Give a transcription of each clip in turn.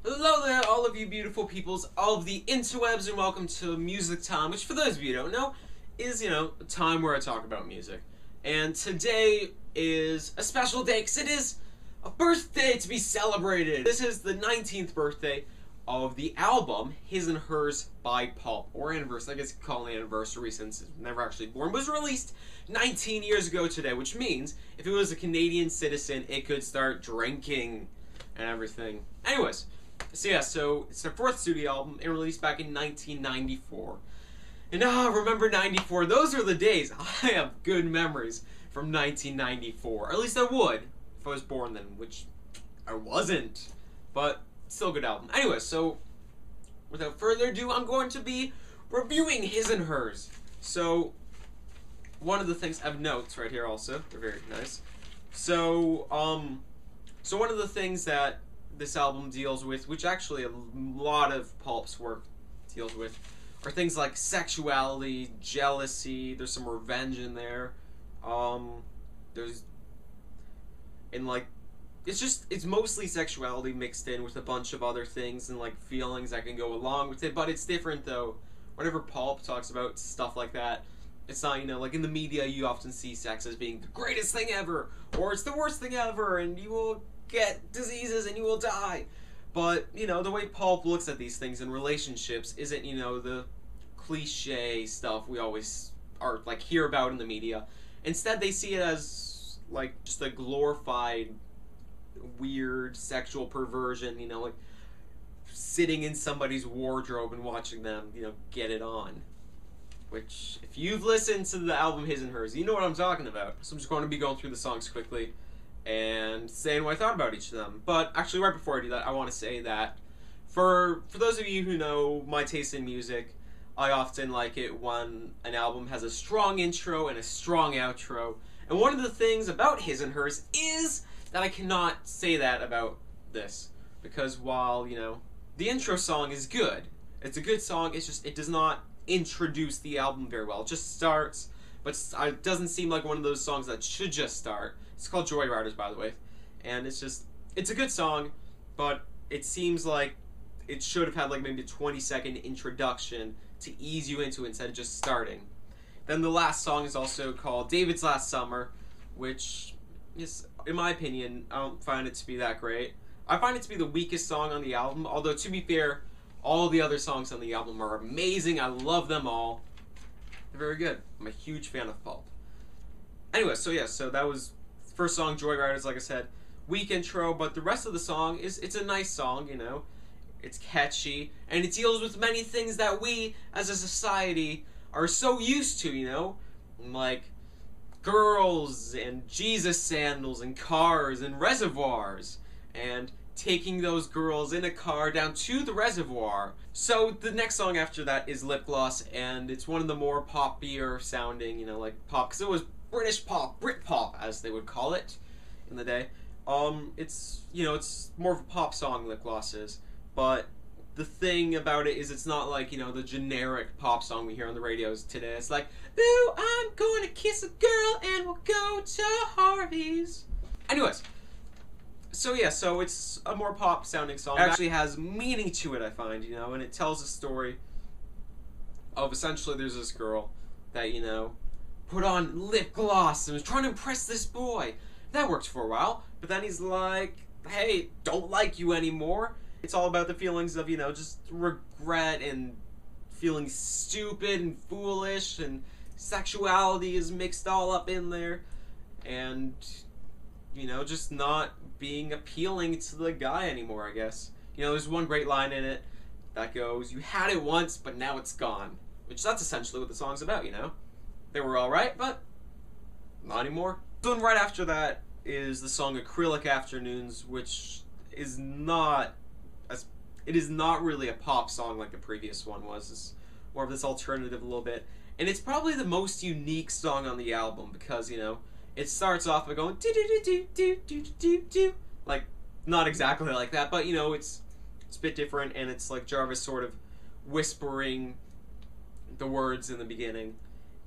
Hello there, all of you beautiful peoples of the interwebs, and welcome to Music Time, which for those of you who don't know, is, a time where I talk about music. And today is a special day, because it is a birthday to be celebrated. This is the 19th birthday of the album His and Hers by Pulp, or anniversary, I guess you could call it an anniversary since it's never actually born. It was released 19 years ago today, which means if it was a Canadian citizen, it could start drinking and everything. Anyways, so it's their fourth studio album. It released back in 1994. And remember 94? Those are the days. I have good memories from 1994. Or at least I would if I was born then, which I wasn't. But still a good album. Anyway, so without further ado, I'm going to be reviewing His and Hers. So one of the things I have notes right here also. They're very nice. So one of the things that this album deals with, which actually a lot of Pulp's work deals with, are things like sexuality, jealousy. There's some revenge in there. It's mostly sexuality mixed in with a bunch of other things and like feelings that can go along with it. But it's different though. Whenever Pulp talks about stuff like that, it's not, like in the media you often see sex as being the greatest thing ever, or it's the worst thing ever, and you will get diseases and you will die. But, the way Pulp looks at these things in relationships isn't, the cliche stuff we always hear about in the media. Instead, they see it as, just a glorified, weird sexual perversion, like sitting in somebody's wardrobe and watching them, get it on. Which, if you've listened to the album His and Hers, you know what I'm talking about. So I'm just going to be going through the songs quickly and saying what I thought about each of them. But actually, right before I do that, I want to say that for those of you who know my taste in music, I often like it when an album has a strong intro and a strong outro. And one of the things about His and Hers is that I cannot say that about this. Because while, the intro song is good, it's a good song, it's just, it does not introduce the album very well. It just starts, but it doesn't seem like one of those songs that should just start. It's called Joyriders, by the way, and it's a good song, but it seems like it should have had maybe a 20-second introduction to ease you into it instead of just starting. Then the last song is also called David's Last Summer, which is, in my opinion, I don't find it to be that great. I find it to be the weakest song on the album, although to be fair, all the other songs on the album are amazing. I love them all. They're very good. I'm a huge fan of Pulp. Anyway, so that was the first song, Joyriders, like I said. Weak intro, but the rest of the song it's a nice song, It's catchy, and it deals with many things that we, as a society, are so used to, Like girls, and Jesus sandals, and cars, and reservoirs, and taking those girls in a car down to the reservoir. So the next song after that is Lip Gloss, and it's one of the more poppier sounding, like pop, because it was British pop, Brit pop, as they would call it in the day. It's, it's more of a pop song, Lip Gloss is, but the thing about it is it's not like, the generic pop song we hear on the radios today. It's like, ooh, I'm going to kiss a girl and we'll go to Harvey's. Anyways, so it's a more pop sounding song. It actually has meaning to it, I find, and it tells a story of essentially there's this girl that, put on lip gloss and was trying to impress this boy. That worked for a while, but then he's like, hey, don't like you anymore. It's all about the feelings of, just regret and feeling stupid and foolish, and sexuality is mixed all up in there, and, just not being appealing to the guy anymore, I guess. There's one great line in it that goes, you had it once, but now it's gone. Which that's essentially what the song's about, They were alright, but not anymore. Then right after that is the song Acrylic Afternoons, which is not really a pop song like the previous one was. It's more of this alternative a little bit. And it's probably the most unique song on the album because, it starts off by going do do do do do do do do, like not exactly like that, but it's a bit different, and it's like Jarvis sort of whispering the words in the beginning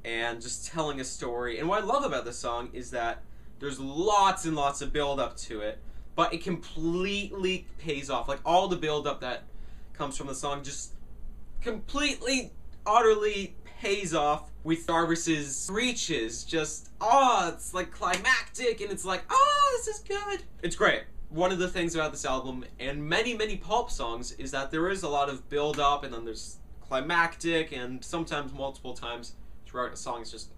and just telling a story. And what I love about this song is that there's lots and lots of build up to it. but it completely pays off. Like, all the build-up that comes from the song just completely, utterly pays off with Jarvis's screeches. Just, it's like climactic, and it's like, this is good. It's great. One of the things about this album, and many, many Pulp songs, is that there is a lot of build-up, and then there's climactic, and sometimes multiple times throughout a song. It's just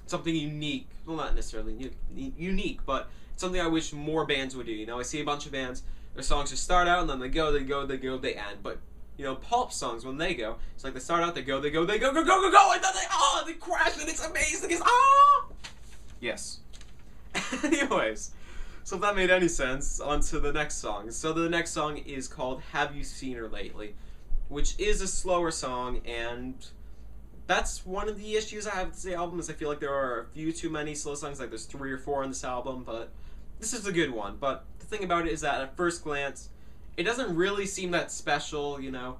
something unique. Well, not necessarily unique, but it's something I wish more bands would do. You know, I see a bunch of bands, their songs just start out, and then they go, they end. But, you know, Pulp songs, when they go, it's like they start out, they go, and then they crash, and it's amazing. It's, Yes. Anyways, so if that made any sense, on to the next song. So the next song is called Have You Seen Her Lately, which is a slower song, and that's one of the issues I have with the album, is I feel like there are a few too many slow songs. Like, there's 3 or 4 on this album, but this is a good one. But the thing about it is that at first glance, it doesn't really seem that special, you know.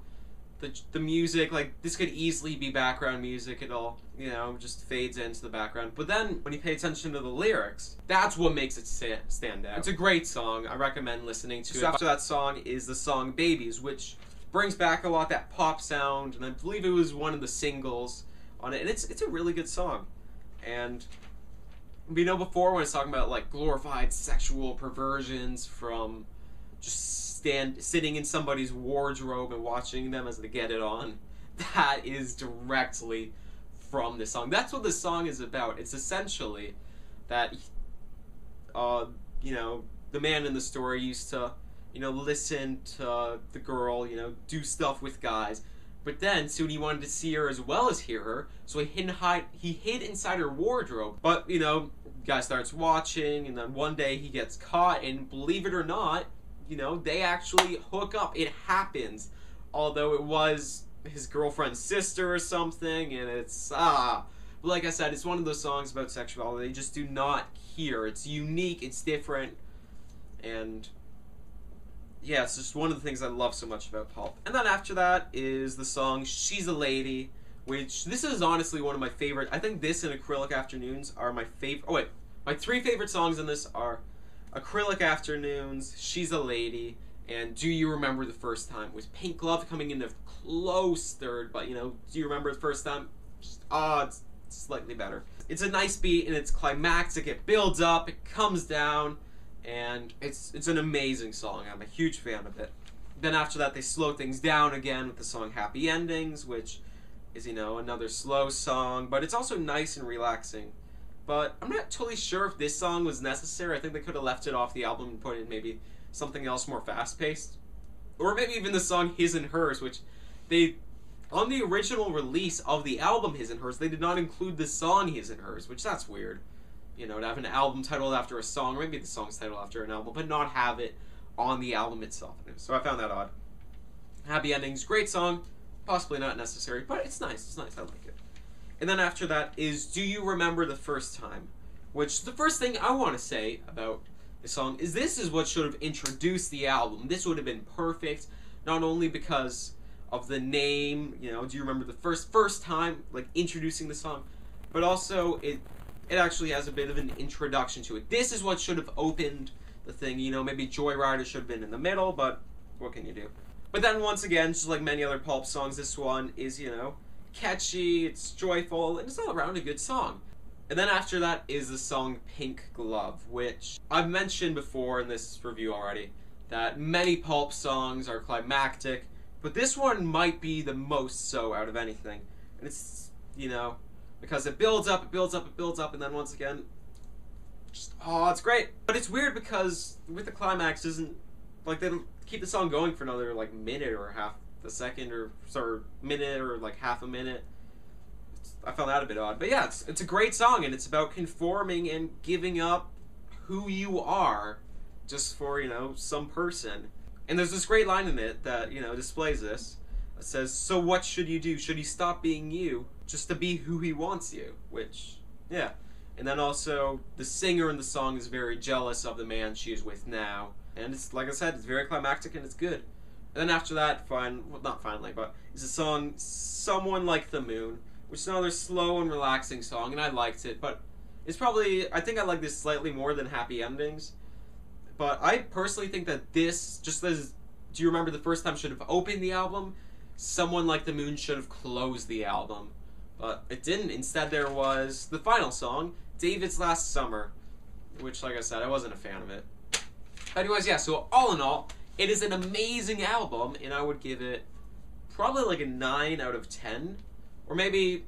The music, like, this could easily be background music. It all, you know, just fades into the background. But then, when you pay attention to the lyrics, that's what makes it stand out. It's a great song. I recommend listening to it. So after that song is the song Babies, which brings back a lot that pop sound, and I believe it was one of the singles on it, and it's a really good song. And you know, before when I was talking about like glorified sexual perversions from just sitting in somebody's wardrobe and watching them as they get it on, that is directly from this song. That's what this song is about. It's essentially that you know, the man in the story used to, you know, listen to the girl, you know, do stuff with guys. But then, soon he wanted to see her as well as hear her, so he hid inside her wardrobe. But, you know, the guy starts watching, and then one day he gets caught, and believe it or not, you know, they actually hook up. It happens. Although it was his girlfriend's sister or something, and it's, But like I said, it's one of those songs about sexuality they just do not hear. It's unique, it's different, and yeah, it's just one of the things I love so much about Pulp. And then after that is the song She's a Lady, which this is honestly one of my favorite. I think this and Acrylic Afternoons are my favorite. Oh wait, my 3 favorite songs in this are Acrylic Afternoons, She's a Lady, and Do You Remember the First Time, with Pink Glove coming in a close third, but you know, Do You Remember the First Time? It's slightly better. It's a nice beat, and it's climactic, it builds up, it comes down, and it's an amazing song. I'm a huge fan of it. Then after that, they slow things down again with the song Happy Endings, which is, you know, another slow song, but it's also nice and relaxing. But I'm not totally sure if this song was necessary. I think they could have left it off the album and put in maybe something else more fast-paced. Or maybe even the song His and Hers, which they, on the original release of the album His and Hers, they did not include the song His and Hers, which that's weird. You know, to have an album titled after a song, or maybe the song's titled after an album, but not have it on the album itself. So I found that odd. Happy Endings, great song, possibly not necessary, but it's nice, I like it. And then after that is Do You Remember the First Time? Which, the first thing I want to say about the song is this is what should have introduced the album. This would have been perfect, not only because of the name, you know, Do You Remember the First Time, like introducing the song, but also it actually has a bit of an introduction to it. This is what should have opened the thing, you know, maybe Joyrider should have been in the middle, but what can you do? But then once again, just like many other Pulp songs, this one is, you know, catchy, it's joyful, and it's all around a good song. And then after that is the song Pink Glove, which I've mentioned before in this review already, that many Pulp songs are climactic, but this one might be the most so out of anything. And it's, you know, because it builds up, and then once again, just, it's great. But it's weird because with the climax, isn't, like, they keep the song going for another, like, minute or half a second, or minute, or, like, half a minute. I found that a bit odd. But yeah, it's a great song, and it's about conforming and giving up who you are just for, you know, some person. And there's this great line in it that, you know, displays this. It says, so what should you do? Should you stop being you just to be who he wants you? Which, yeah. And then also, the singer in the song is very jealous of the man she is with now. And it's, like I said, it's very climactic and it's good. And then after that, well, not finally, but it's a song, Someone Like the Moon, which is another slow and relaxing song, and I liked it, but it's probably, I think I like this slightly more than Happy Endings. But I personally think that this, just as, do you remember the first time should have opened the album? Someone Like the Moon should have closed the album. But it didn't. Instead, there was the final song, David's Last Summer, which, like I said, I wasn't a fan of it. Anyways, yeah, so all in all, it is an amazing album, and I would give it probably like a 9 out of 10. Or maybe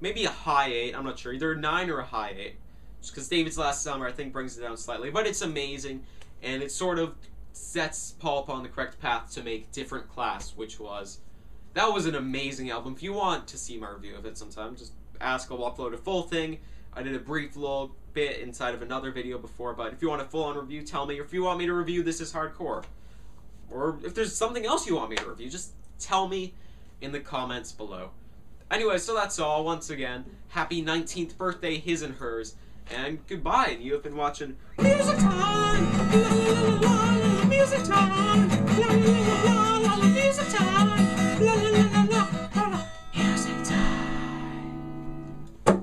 a high 8, I'm not sure. Either a 9 or a high 8. Just because David's Last Summer, I think, brings it down slightly. But it's amazing, and it sort of sets Pulp on the correct path to make Different Class, which was... That was an amazing album. If you want to see my review of it sometime, just ask. I'll upload a full thing. I did a brief little bit inside of another video before, but if you want a full-on review, tell me. Or if you want me to review This Is Hardcore, or if there's something else you want me to review, just tell me in the comments below. Anyway, so that's all. Once again, happy 19th birthday, his and hers, and goodbye. And you have been watching Music Time! La, la, la, la, la, Music Time! La, la, la, la, la, Music Time! La, la, la, la, la, la, Music Time!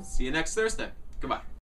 See you next Thursday. Goodbye.